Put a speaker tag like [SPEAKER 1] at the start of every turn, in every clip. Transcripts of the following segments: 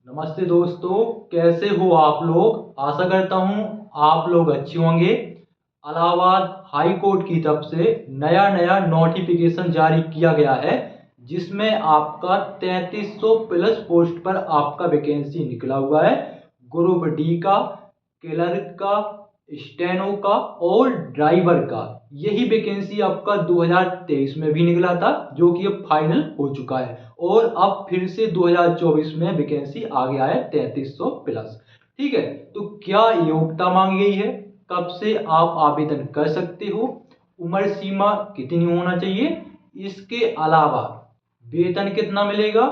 [SPEAKER 1] नमस्ते दोस्तों, कैसे हो आप लोग। आशा करता हूँ आप लोग अच्छे होंगे। इलाहाबाद हाई कोर्ट की तरफ से नया नया नोटिफिकेशन जारी किया गया है, जिसमें आपका 3300 प्लस पोस्ट पर आपका वैकेंसी निकला हुआ है। ग्रुप डी का, क्लर्क का, स्टेनो का और ड्राइवर का। यही वैकेंसी आपका 2023 में भी निकला था, जो कि अब फाइनल हो चुका है। और अब फिर से 2024 में वैकेंसी आ गया है 3300 प्लस। ठीक है, तो क्या योग्यता मांगी गई है, कब से आप आवेदन कर सकते हो, उम्र सीमा कितनी होना चाहिए, इसके अलावा वेतन कितना मिलेगा,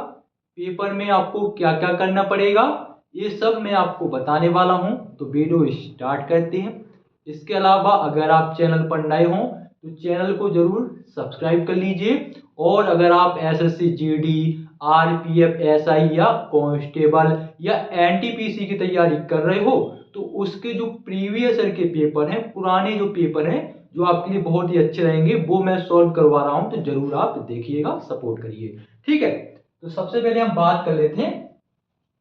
[SPEAKER 1] पेपर में आपको क्या क्या करना पड़ेगा, ये सब मैं आपको बताने वाला हूं। तो वीडियो स्टार्ट करते हैं। इसके अलावा अगर आप चैनल पर नए हों तो चैनल को जरूर सब्सक्राइब कर लीजिए। और अगर आप एसएससी जीडी, आरपीएफ, एसआई या कांस्टेबल या एनटीपीसी की तैयारी कर रहे हो तो उसके जो प्रीवियस ईयर के पेपर हैं, पुराने जो पेपर हैं जो आपके लिए बहुत ही अच्छे रहेंगे, वो मैं सॉल्व करवा रहा हूं। तो जरूर आप देखिएगा, सपोर्ट करिए। ठीक है, तो सबसे पहले हम बात कर लेते हैं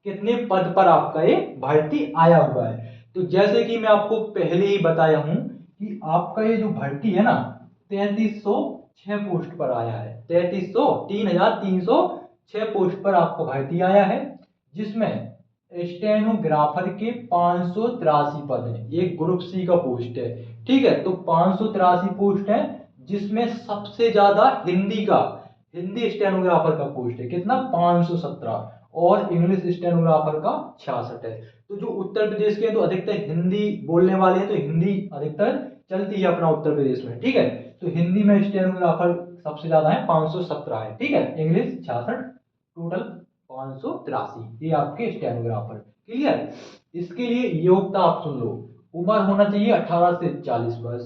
[SPEAKER 1] कितने पद पर आपका ये भर्ती आया हुआ है। तो जैसे कि मैं आपको पहले ही बताया हूं कि आपका ये जो भर्ती है ना, 3306 पोस्ट पर आया है। 3306 पोस्ट पर आपका भर्ती आया है, जिसमें स्टेनोग्राफर के 583 पद हैं। एक ग्रुप सी का पोस्ट है। ठीक है, तो 583 पोस्ट है, जिसमें सबसे ज्यादा हिंदी स्टेनोग्राफर का पोस्ट है। कितना? 517। और इंग्लिश स्टेनोग्राफर का 66 है। तो जो उत्तर प्रदेश के हैं तो अधिकतर हिंदी बोलने वाले हैं, तो हिंदी अधिकतर चलती है अपना उत्तर प्रदेश में। ठीक है, तो हिंदी में स्टेनोग्राफर सबसे ज्यादा है, 517 है। ठीक है, इंग्लिश 66, टोटल 583। ये आपके स्टेनोग्राफर। क्लियर? इसके लिए योग्यता आप सुन लो। उम्र होना चाहिए 18 से 40 वर्ष।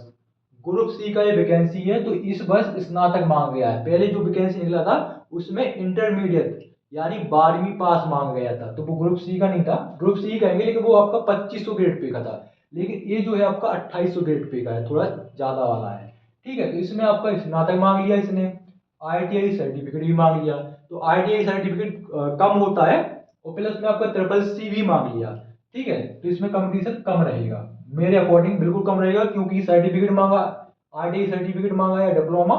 [SPEAKER 1] ग्रुप सी का ये वैकेंसी है, तो इस वर्ष स्नातक मांगा गया है। पहले जो वैकेंसी निकला था उसमें इंटरमीडिएट यानी 12वीं पास मांगा गया था, तो वो ग्रुप सी का नहीं था। ग्रुप सी कहेंगे, लेकिन वो आपका 2500 ग्रेड पे का था। लेकिन ये जो है आपका 2800 ग्रेड पे का है, थोड़ा ज्यादा वाला है। ठीक है, तो इसमें आपका स्नातक मांग लिया इसने, आईटीआई सर्टिफिकेट भी मांग लिया। तो आईटीआई सर्टिफिकेट कम होता है, और प्लस में आपका ट्रिपल सी भी मांग लिया। ठीक है, तो इसमें कंपटीशन कम रहेगा, मेरे अकॉर्डिंग बिल्कुल कम रहेगा, क्योंकि सर्टिफिकेट मांगा, आईटीआई सर्टिफिकेट मांगा या डिप्लोमा,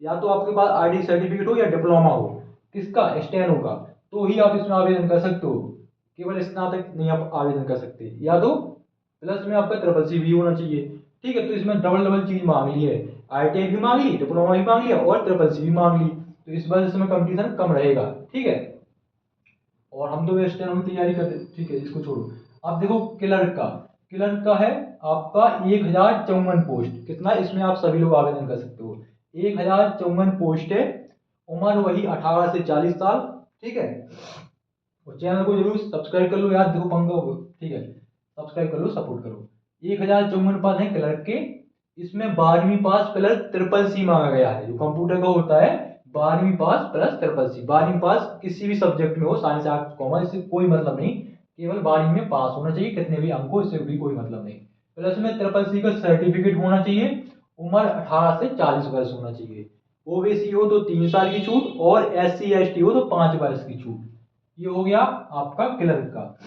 [SPEAKER 1] या तो आपके पास आईटीआई सर्टिफिकेट हो या डिप्लोमा हो, किसका? स्टेनो का, तो ही आप इसमें आवेदन कर सकते हो। केवल स्नातक नहीं आप आवेदन कर सकते, या तो प्लस में आपका ट्रिपल सी भी होना चाहिए। ठीक है, तो इसमें डबल डबल चीज मांग ली है, आईटीआई भी मांग ली, डिप्लोमा भी मांग लिया और ट्रिपल सी भी मांग ली। तो इस वजह से इसमें कंपटीशन कम रहेगा। ठीक है, और हम तो वेस्टर्न की तैयारी करते। ठीक है, इसको छोड़ो। अब देखो क्लर्क का है आपका 1054 पोस्ट। कितना? इसमें आप सभी लोग आवेदन कर सकते हो। 1054 पोस्ट है। उम्र वही 18 से 40 साल। ठीक है, और चैनल को जरूर सब्सक्राइब कर लो यार, देखो पंखा। ठीक है, सब्सक्राइब कर लो, सपोर्ट करो। 1054 पद है क्लर्क के। इसमें 12वीं पास प्लस ट्रिपल सी मांगा गया है, जो कंप्यूटर का होता है। 12वीं पास प्लस ट्रिपल सी, 12वीं पास किसी भी सब्जेक्ट में हो, साइंस, आर्ट्स, कॉमर्स, इससे कोई मतलब नहीं, केवल 12वीं में पास होना चाहिए, कितने भी अंक हो, इससे भी कोई मतलब नहीं। प्लस में ट्रिपल सी का सर्टिफिकेट होना चाहिए। उम्र 18 से 40 वर्ष होना चाहिए। ओबीसी हो तो 3 साल की छूट, और SC ST हो तो 5 वर्ष की छूट। ये हो गया आपका क्लर्क का।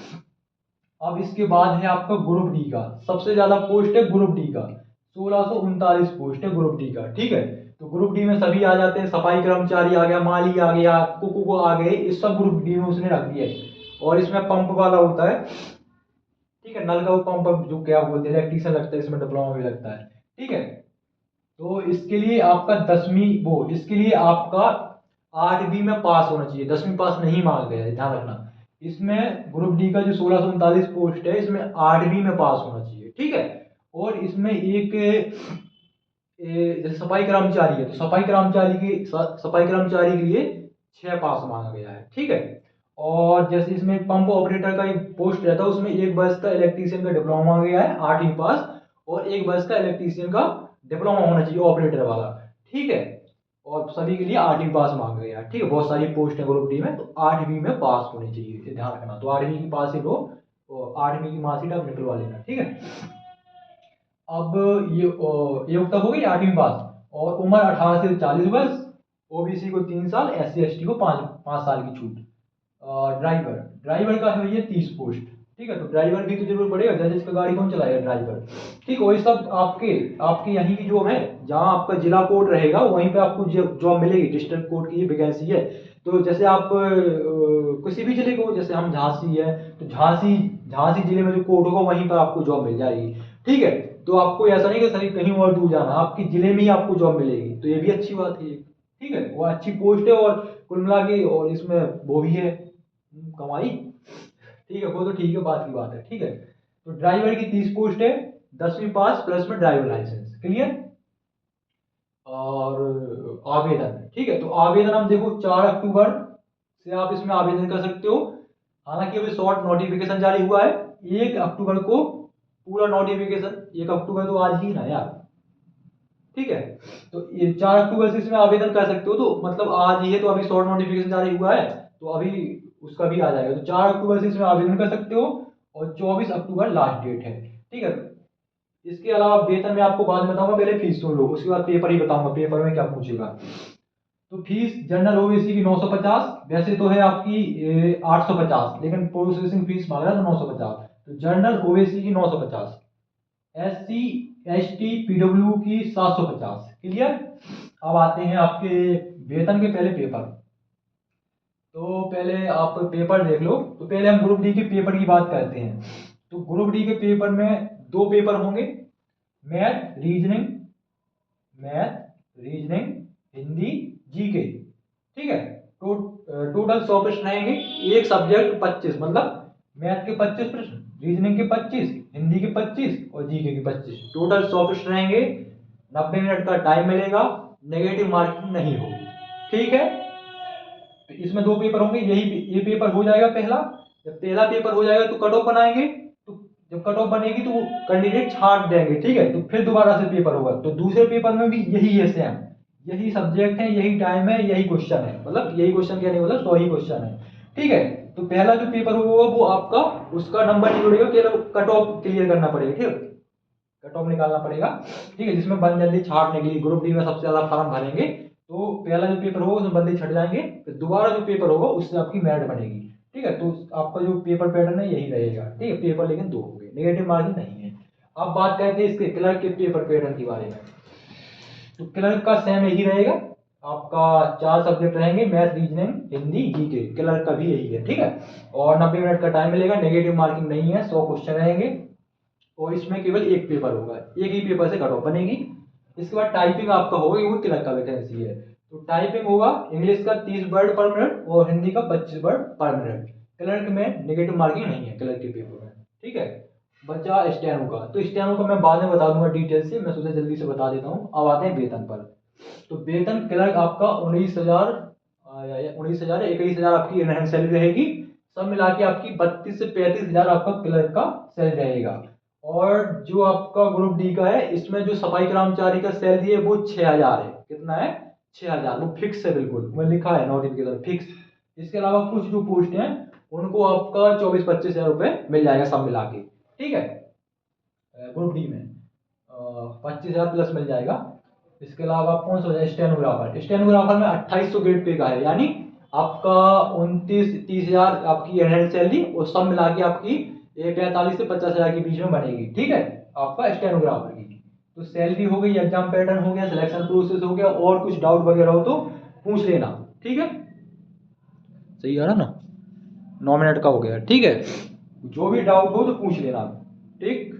[SPEAKER 1] अब इसके बाद है आपका ग्रुप डी का। सबसे ज्यादा पोस्ट है ग्रुप डी का, 1639 पोस्ट है ग्रुप डी का। ठीक है, तो ग्रुप डी में सभी आ जाते हैं, सफाई कर्मचारी आ गया, माली आ गया, कुकू आ गए, इस सब ग्रुप डी में उसने रख दिया है। और इसमें पंप वाला होता है। ठीक है, नल का वो पंप जो क्या बोलते हैं, इलेक्ट्रीशियन लगता है, इसमें डिप्लोमा भी लगता है। ठीक है, तो इसके लिए आपका 10वीं वो, इसके लिए आपका 8वीं में पास होना चाहिए, 10वीं पास नहीं मांगा गया है, ध्यान रखना। इसमें ग्रुप डी का जो 1639 पोस्ट है, इसमें 8वीं में पास होना चाहिए। ठीक है, और इसमें एक जैसे सफाई कर्मचारी है, तो सफाई कर्मचारी के लिए 6 पास मांगा गया है। ठीक है, और जैसे इसमें पंप ऑपरेटर का एक पोस्ट रहता है, उसमें 1 वर्ष का इलेक्ट्रीशियन का डिप्लोमा मांगा गया है, 8वीं पास, और 1 वर्ष का इलेक्ट्रीशियन का डिप्लोमा होना चाहिए, ऑपरेटर वाला। ठीक है, और सभी के लिए 8वीं पास मांगा गया है। ठीक है, बहुत सारी पोस्ट है ग्रुप डी में, तो 8वीं में पास होनी चाहिए, इसे ध्यान रखना। तो 8वीं की पास ही लो, और 8वीं की मार्कशीट आप निकलवा लेना। ठीक है, अब ये योग्यता हो गई 8वीं पास, और उम्र 18 से 40 वर्ष। ओबीसी को 3 साल, SC ST को 5 5 साल की छूट। ड्राइवर, ड्राइवर का है ये 30 पोस्ट। ठीक है, तो ड्राइवर भी तो जरूर पड़ेगा, जैसे इसका गाड़ी कौन चलाएगा, ड्राइवर। ठीक है, वही सब आपके आपके यहीं की जॉब है, जहाँ आपका जिला कोड रहेगा वहीं पे आपको जॉब मिलेगी। डिस्ट्रिक्ट कोड की ये वैकेंसी है। तो जैसे आप किसी भी जिले को, जैसे हम झांसी है, तो झांसी झांसी जिले में जो कोड होगा वहीं पर आपको जॉब मिल जाएगी। ठीक है, तो आपको ऐसा नहीं कि सर कहीं और दूर जाना, आपके जिले में ही आपको जॉब मिलेगी, तो ये भी अच्छी बात है। ठीक है, वो अच्छी पोस्ट है, और कुल मिला के और इसमें वो भी है कमाई। ठीक है, वो तो ठीक है, बात की बात है। ठीक है, तो ड्राइवर की 30 पोस्ट है, 10वीं पास प्लस में ड्राइवर लाइसेंस, क्लियर। और आवेदन, ठीक है, तो आवेदन हम देखो 4 अक्टूबर से आप इसमें आवेदन कर सकते हो। हालांकि अभी शॉर्ट नोटिफिकेशन जारी हुआ है, 1 अक्टूबर को पूरा नोटिफिकेशन, 1 अक्टूबर तो आज ही ना यार। ठीक है, तो ये 4 अक्टूबर से इसमें आवेदन कर सकते हो, तो मतलब आज ही है, तो अभी शॉर्ट नोटिफिकेशन जारी हुआ है, तो अभी उसका भी आ जाएगा। तो 4 अक्टूबर से इसमें आवेदन कर सकते हो, और 24 अक्टूबर लास्ट डेट है। ठीक है, इसके अलावा वेतन में आपको बाद में बताऊंगा, पहले फीस सुन लो, उसके बाद पेपर ही बताऊंगा पेपर में क्या पूछेगा। तो फीस जनरल ओबीसी की 950, वैसे तो है आपकी 850, लेकिन प्रोसेसिंग फीस मांग रहा है तो 950। तो जनरल ओबीसी की 950, SC ST PW की 750, क्लियर। अब आते हैं आपके वेतन के पहले पेपर। तो पहले आप पेपर देख लो। तो पहले हम ग्रुप डी के पेपर की बात करते हैं। तो ग्रुप डी के पेपर में 2 पेपर होंगे, मैथ रीजनिंग, हिंदी, जीके। ठीक है, टोटल 100 प्रश्न रहेंगे, एक सब्जेक्ट 25, मतलब मैथ के 25 प्रश्न, रीजनिंग के 25, हिंदी के 25 और जीके के 25, टोटल 100 प्रश्न रहेंगे। 90 मिनट का टाइम मिलेगा, नेगेटिव मार्किंग नहीं होगी। ठीक है, तो इसमें 2 पेपर होंगे, यही ये पेपर हो जाएगा पहला। जब पहला पेपर हो जाएगा तो कट ऑफ बनाएंगे, तो जब कट ऑफ बनेगी तो वो कैंडिडेट छांट देंगे। ठीक है, तो फिर दोबारा से पेपर होगा, तो दूसरे पेपर में भी यही है सेम, यही सब्जेक्ट है, यही टाइम है, यही क्वेश्चन है, मतलब यही क्वेश्चन क्या नहीं, मतलब 100 ही क्वेश्चन है। ठीक है, तो पहला जो पेपर होगा वो आपका, उसका नंबर नहीं जुड़ेगा, केवल कट ऑफ क्लियर करना पड़ेगा। ठीक है, कट ऑफ निकालना पड़ेगा। ठीक है, जिसमें बंद जल्दी छाटने के लिए ग्रुप डी में सबसे ज्यादा फॉर्म भरेंगे, तो पहला जो पेपर होगा उसमें बंदे छट जाएंगे, फिर दोबारा जो पेपर होगा उससे आपकी मेरिट बनेगी। ठीक है, तो आपका जो पेपर पैटर्न है यही रहेगा। ठीक है, पेपर लेकिन 2 होंगे, नेगेटिव मार्किंग नहीं है। अब बात करते हैं इसके क्लर्क के पेपर पैटर्न के बारे में। तो क्लर्क का सेम यही रहेगा, आपका 4 सब्जेक्ट रहेंगे, math reasoning Hindi GK, clerk का भी यही है। ठीक है, और 90 मिनट का टाइम मिलेगा, नेगेटिव मार्किंग नहीं है, 100 क्वेश्चन रहेंगे, और इसमें केवल एक पेपर होगा, एक ही पेपर से कट ऑफ बनेगी। इसके बाद टाइपिंग आपका होगा, वो क्लर्क का वैकेंसी है। तो टाइपिंग होगा इंग्लिश का 30 वर्ड पर मिनट और हिंदी का 25 वर्ड पर मिनट। क्लर्क में नेगेटिव मार्किंग नहीं है क्लर्क के पेपर में। ठीक है, बचा स्टेनो का। तो स्टेनो का मैं बाद में बता दूंगा डिटेल से, मैं सोचा जल्दी से बता देता हूँ। अब आते हैं वेतन पर। तो वेतन क्लर्क आपका 19,000, 19,000 21,000 आपकी इनहैंड सैलरी रहेगी। सब मिला के आपकी 32 से 35,000 आपका क्लर्क का सैलरी रहेगा। और जो आपका ग्रुप डी का है, इसमें जो सफाई कर्मचारी का सैलरी है वो 6,000 है। कितना है? 6,000, वो फिक्स है, बिल्कुल वो लिखा है नोटिफिकेशन फिक्स। इसके अलावा कुछ जो पोस्ट हैं उनको आपका 24-25,000 रुपए मिल जाएगा सब मिला के। ठीक है, ग्रुप डी में 25,000 प्लस मिल जाएगा। इसके अलावा आप कौन सा, स्टेनोग्राफर, स्टेनोग्राफर में 2800 ग्रेड पे का है, यानी आपका 29-30,000 आपकी एनुअल सैलरी, और सब मिला के आपकी 45 से 50,000 के बीच में बनेगी। ठीक है, आपका स्टेनोग्राफर की। तो सैलरी हो गई, एग्जाम पैटर्न हो गया, सिलेक्शन प्रोसेस हो गया, और कुछ डाउट वगैरह हो तो पूछ लेना। ठीक है, सही आ रहा ना, 9 मिनट का हो गया। ठीक है, जो भी डाउट हो तो पूछ लेना। ठीक।